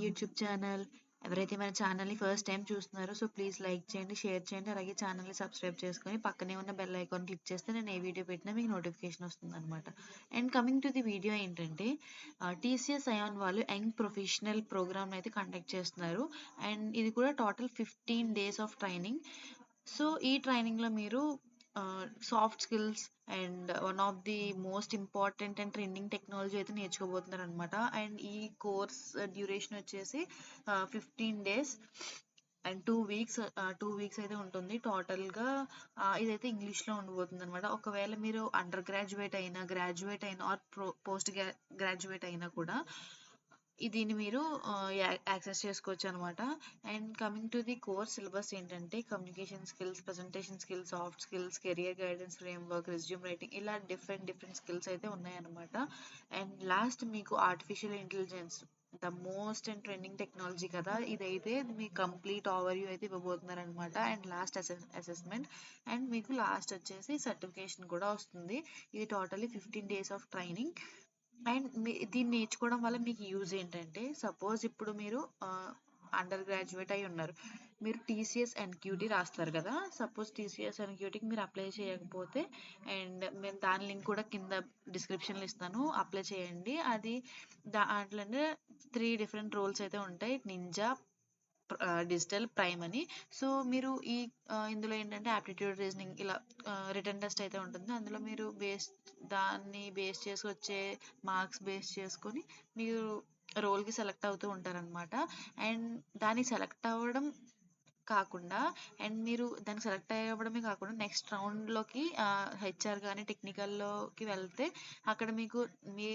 YouTube channel. ఎవరైతే మన ఛానల్‌ని ఫస్ట్ టైమ్ చూస్తున్నారో ప్లీజ్ లైక్ చేయండి, షేర్ చేయండి. అలాగే ఛానల్‌ని సబ్స్క్రైబ్ చేసుకొని పక్కనే ఉన్న బెల్ ఐకాన్ క్లిక్ చేస్తే నేను ఏ వీడియో పెట్టినా మీకు నోటిఫికేషన్ వస్తుందనమాట. And coming to the video ఏంటంటే టీసీఎస్ అయాన్ వాళ్ళు యంగ్ ప్రొఫెషనల్ ప్రోగ్రామ్‌ని అయితే కండక్ట్ చేస్తున్నారు. అండ్ ఇది కూడా total 15 days of training. So ఈ ట్రైనింగ్‌లో మీరు soft skills and one of the most important and trending technology అయితే నేర్చుకోబోతున్నారనమాట. అండ్ ఈ కోర్స్ డ్యూరేషన్ వచ్చేసి 15 డేస్ అండ్ 2 వీక్స్ అయితే ఉంటుంది టోటల్‌గా. ఇదైతే ఇంగ్లీష్‌లో ఉండబోతుందనమాట. ఒకవేళ మీరు అండర్ గ్రాడ్యుయేట్ అయినా ఆర్ పోస్ట్ గ్రాడ్యుయేట్ అయినా కూడా దీన్ని మీరు యాక్సెస్ చేసుకోవచ్చనమాట. And coming to the course syllabus ఏంటంటే communication skills, presentation skills, soft skills, career guidance framework, resume writing ఇలా డిఫరెంట్ స్కిల్స్ అయితే ఉన్నాయన్నమాట. అండ్ లాస్ట్ మీకు artificial intelligence the most and trending technology కదా! ఇదైతే మీ కంప్లీట్ ఓవర్‌వ్యూ అయితే ఇవ్వబోతున్నారనమాట. అండ్ లాస్ట్ అసెస్మెంట్ అండ్ మీకు లాస్ట్ వచ్చేసి సర్టిఫికేషన్ కూడా వస్తుంది. ఇది totally 15 days of training. And దీన్ని నేర్చుకోవడం వల్ల మీకు యూజ్ ఏంటంటే సపోజ్ ఇప్పుడు మీరు అండర్ గ్రాడ్యుయేట్ అయి ఉన్నారు. మీరు టీసీఎస్ ఎన్క్యూటీ రాస్తారు కదా! సపోజ్ టీసీఎస్ ఎన్క్యూటీకి మీరు అప్లై చేయకపోతే అండ్ నేను దాని లింక్ కూడా కింద డిస్క్రిప్షన్‌లో ఇస్తాను. అప్లై చేయండి. అది దాంట్లోనే 3 డిఫరెంట్ రోల్స్ అయితే ఉంటాయి. నింజా, డిజిటల్, ప్రైమ్ అని. సో మీరు ఇందులో ఏంటంటే ఆప్టిట్యూడ్ రీజనింగ్ ఇలా రిటన్ టెస్ట్ అయితే ఉంటుంది. అందులో మీరు దాన్ని బేస్ చేసి వచ్చే మార్క్స్ బేస్ చేసుకొని మీరు రోల్‌కి సెలెక్ట్ అవుతూ ఉంటారనమాట. అండ్ దానికి సెలెక్ట్ అవ్వడం కాకుండా అండ్ మీరు దానికి సెలెక్ట్ అవ్వడమే కాకుండా నెక్స్ట్ రౌండ్‌లోకి హెచ్ఆర్ గాని టెక్నికల్‌లోకి వెళ్తే అక్కడ మీకు మీ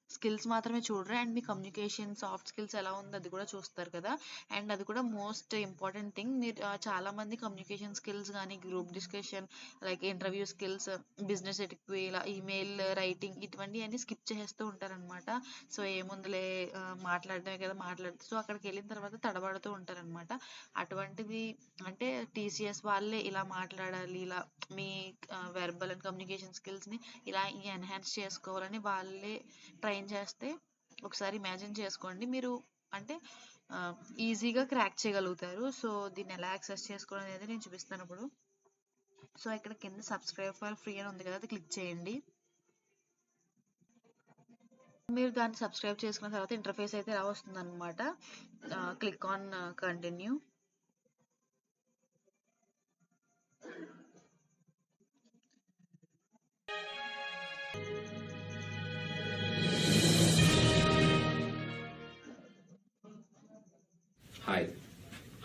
స్కిల్స్ మాత్రమే చూడరు. And me communication, soft skills ఎలా ఉందో అది కూడా చూస్తారు కదా! అండ్ అది కూడా మోస్ట్ ఇంపార్టెంట్ థింగ్. మీరు చాలామంది కమ్యూనికేషన్ స్కిల్స్ గానీ, group discussion, like interview skills, business etiquette ఇలా ఈమెయిల్ రైటింగ్ ఇటువంటివన్నీ స్కిప్ చేసేస్తూ ఉంటారనమాట. సో ఏముందిలే మాట్లాడడమే కదా సో అక్కడికెళ్ళిన తర్వాత తడబడుతూ ఉంటారనమాట. అటువంటిది అంటే టీసీఎస్ వాళ్ళే ఇలా మాట్లాడాలి, ఇలా మీ వెర్బల్ అండ్ కమ్యూనికేషన్ స్కిల్స్‌ని ఇలా ఎన్హాన్స్ చేసుకోవాలని వాళ్ళే ట్రైన్ చేస్తే ఒకసారి ఇమాజిన్ చేసుకోండి. మీరు అంటే ఈజీగా క్రాక్ చేయగలుగుతారు. సో దీన్ని ఎలా యాక్సెస్ చేసుకోవడం అనేది నేను చూపిస్తాను ఇప్పుడు. సో ఇక్కడ కింద సబ్స్క్రైబ్ ఫర్ ఫ్రీ అని ఉంది కదా! అది క్లిక్ చేయండి. మీరు దాన్ని సబ్స్క్రైబ్ చేసుకున్న తర్వాత ఇంటర్ఫేస్ అయితే ఇలా వస్తుందన్నమాట. Click on continue.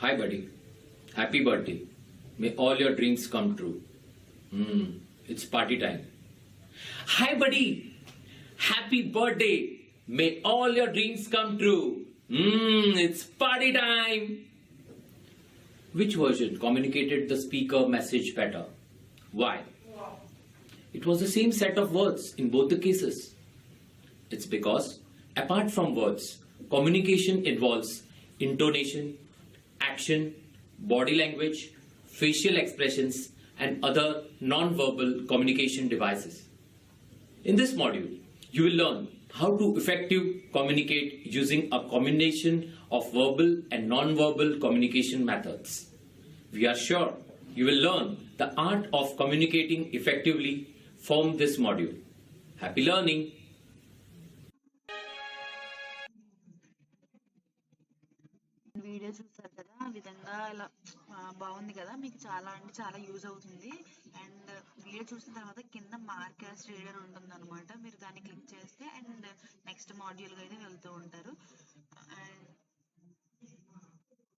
Hi buddy. Happy birthday. May all your dreams come true. It's party time. Hi buddy. Happy birthday. May all your dreams come true. It's party time. Which version communicated the speaker message better? Why? It was the same set of words in both the cases. It's because, apart from words, communication involves intonation, action, body language, facial expressions, and other non-verbal communication devices. In this module, you will learn how to effectively communicate using a combination of verbal and non-verbal communication methods. We are sure you will learn the art of communicating effectively from this module. Happy learning! Video చూస్తారు కదా! ఆ విధంగా ఇలా బాగుంది కదా! మీకు చాలా అంటే చాలా యూజ్ అవుతుంది. అండ్ వీడియో చూసిన తర్వాత కింద మార్క్ యాస్ రీడ్ అని ఉంటుందన్నమాట. మీరు దాన్ని క్లిక్ చేస్తే అండ్ నెక్స్ట్ మాడ్యూల్‌కి అయితే వెళ్తూ ఉంటారు. అండ్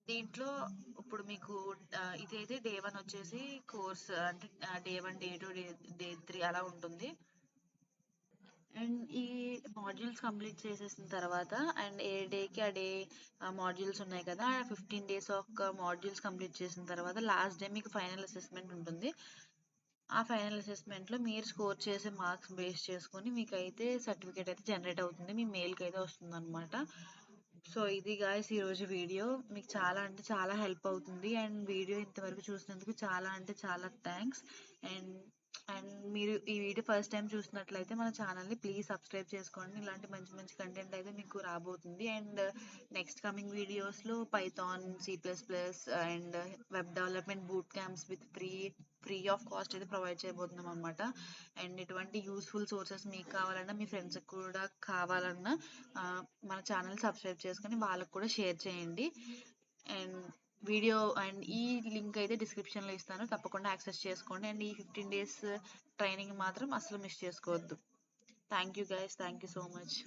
దీంట్లో ఇప్పుడు మీకు ఇదైతే డే 1 వచ్చేసి కోర్స్ అంటే డే 1, డే 2, డే 3 అలా ఉంటుంది. అండ్ ఈ మాడ్యూల్స్ కంప్లీట్ చేసేసిన తర్వాత అండ్ ఏ డేకి ఆ డే మాడ్యూల్స్ ఉన్నాయి కదా! 15 డేస్ ఆఫ్ మాడ్యూల్స్ కంప్లీట్ చేసిన తర్వాత లాస్ట్ డే మీకు ఫైనల్ అసెస్మెంట్ ఉంటుంది. ఆ ఫైనల్ అసెస్మెంట్‌లో మీరు స్కోర్ చేసే మార్క్స్ బేస్ చేసుకొని మీకైతే సర్టిఫికేట్ అయితే జనరేట్ అవుతుంది. మీ మెయిల్‌కి అయితే వస్తుందన్నమాట. సో ఇది గాయ్స్ ఈరోజు వీడియో. మీకు చాలా అంటే చాలా హెల్ప్ అవుతుంది. అండ్ వీడియో ఇంతవరకు చూసినందుకు చాలా అంటే చాలా థ్యాంక్స్. అండ్ అండ్ మీరు ఈ వీడియో ఫస్ట్ టైం చూసినట్లయితే మన ఛానల్ని ప్లీజ్ సబ్స్క్రైబ్ చేసుకోండి. ఇలాంటి మంచి మంచి కంటెంట్ అయితే మీకు రాబోతుంది. అండ్ నెక్స్ట్ కమింగ్ వీడియోస్లో Python, C++ and web development boot camps with free of cost అయితే ప్రొవైడ్ చేయబోతున్నాం అనమాట. అండ్ ఇటువంటి యూస్ఫుల్ సోర్సెస్ మీకు కావాలన్నా, మీ ఫ్రెండ్స్కి కూడా కావాలన్నా మన ఛానల్ సబ్స్క్రైబ్ చేసుకొని వాళ్ళకు కూడా షేర్ చేయండి. అండ్ ఈ లింక్ అయితే డిస్క్రిప్షన్లో ఇస్తాను, తప్పకుండా యాక్సెస్ చేసుకోండి. అండ్ ఈ 15 days ట్రైనింగ్ మాత్రం అసలు మిస్ చేసుకోవద్దు. Thank you guys, thank you so much.